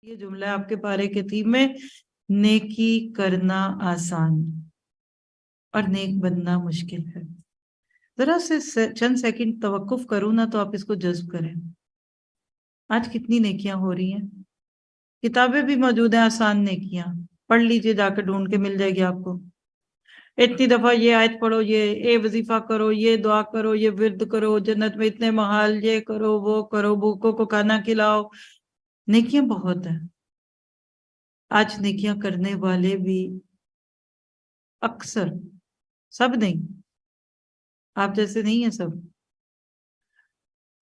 یہ جملہ ہے آپ کے پارے کے تیم میں، نیکی کرنا آسان اور نیک بننا مشکل ہے۔ ذرا سے چند سیکنڈ توقف کروں نا تو آپ اس کو جذب کریں۔ آج کتنی نیکیاں ہو رہی ہیں، کتابیں بھی موجود ہیں، آسان نیکیاں پڑھ لیجئے، جا کے ڈھونڈ کے مل جائے گی آپ کو۔ اتنی دفعہ یہ آیت پڑھو، یہ وظیفہ کرو، یہ دعا کرو، یہ ورد کرو، جنت میں اتنے محال، یہ کرو وہ کرو، بھوکوں کو کھانا کھلاؤ، نیکیاں بہت ہیں۔ آج نیکیاں کرنے والے بھی اکثر، سب نہیں، آپ جیسے نہیں ہیں سب،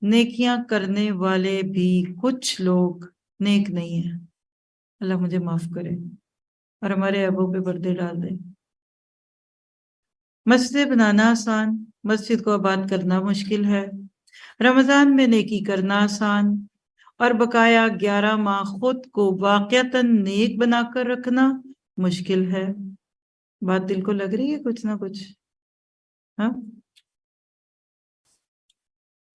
نیکیاں کرنے والے بھی کچھ لوگ نیک نہیں ہیں۔ اللہ مجھے معاف کرے اور ہمارے عیبوں پہ پردے ڈال دے۔ مسجد بنانا آسان، مسجد کو آباد کرنا مشکل ہے۔ رمضان میں نیکی کرنا آسان اور بقایا 11 ماہ خود کو واقعتاً نیک بنا کر رکھنا مشکل ہے۔ بات دل کو لگ رہی ہے کچھ نہ کچھ؟ ہاں،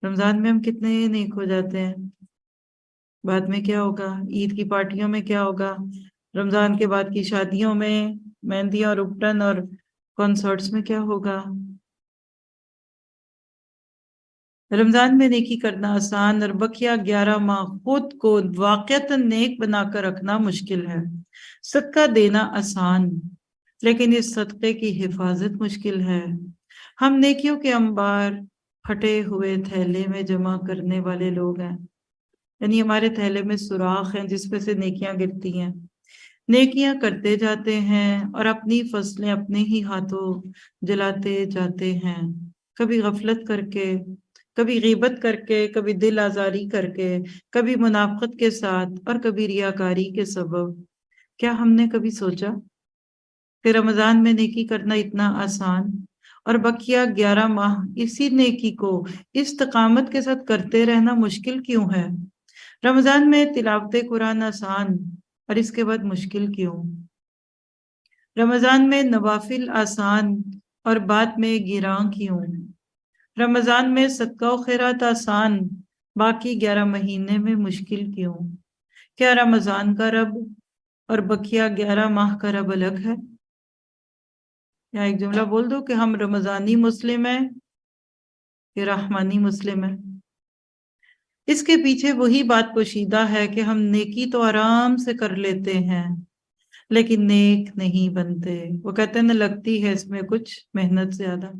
رمضان میں ہم کتنے نیک ہو جاتے ہیں، بعد میں کیا ہوگا؟ عید کی پارٹیوں میں کیا ہوگا؟ رمضان کے بعد کی شادیوں میں، مہندیاں اور اپٹن اور کنسرٹس میں کیا ہوگا؟ رمضان میں نیکی کرنا آسان اور بقیہ 11 ماہ خود کو واقعتاً نیک بنا کر رکھنا مشکل ہے۔ صدقہ دینا آسان، لیکن اس صدقے کی حفاظت مشکل ہے۔ ہم نیکیوں کے انبار پھٹے ہوئے تھیلے میں جمع کرنے والے لوگ ہیں، یعنی ہمارے تھیلے میں سوراخ ہیں جس پہ سے نیکیاں گرتی ہیں۔ نیکیاں کرتے جاتے ہیں اور اپنی فصلیں اپنے ہی ہاتھوں جلاتے جاتے ہیں، کبھی غفلت کر کے، کبھی غیبت کر کے، کبھی دل آزاری کر کے، کبھی منافقت کے ساتھ اور کبھی ریاکاری کے سبب۔ کیا ہم نے کبھی سوچا کہ رمضان میں نیکی کرنا اتنا آسان اور بقیہ 11 ماہ اسی نیکی کو استقامت کے ساتھ کرتے رہنا مشکل کیوں ہے؟ رمضان میں تلاوت قرآن آسان اور اس کے بعد مشکل کیوں؟ رمضان میں نوافل آسان اور بعد میں گراں کیوں؟ رمضان میں صدقہ و خیرات آسان، باقی 11 مہینے میں مشکل کیوں؟ کیا رمضان کا رب اور بقیہ 11 ماہ کا رب الگ ہے؟ یا ایک جملہ بول دو کہ ہم رمضانی مسلم ہیں کہ رحمانی مسلم ہیں؟ اس کے پیچھے وہی بات پوشیدہ ہے کہ ہم نیکی تو آرام سے کر لیتے ہیں لیکن نیک نہیں بنتے۔ وہ کہتے ہیں نا، لگتی ہے اس میں کچھ محنت زیادہ۔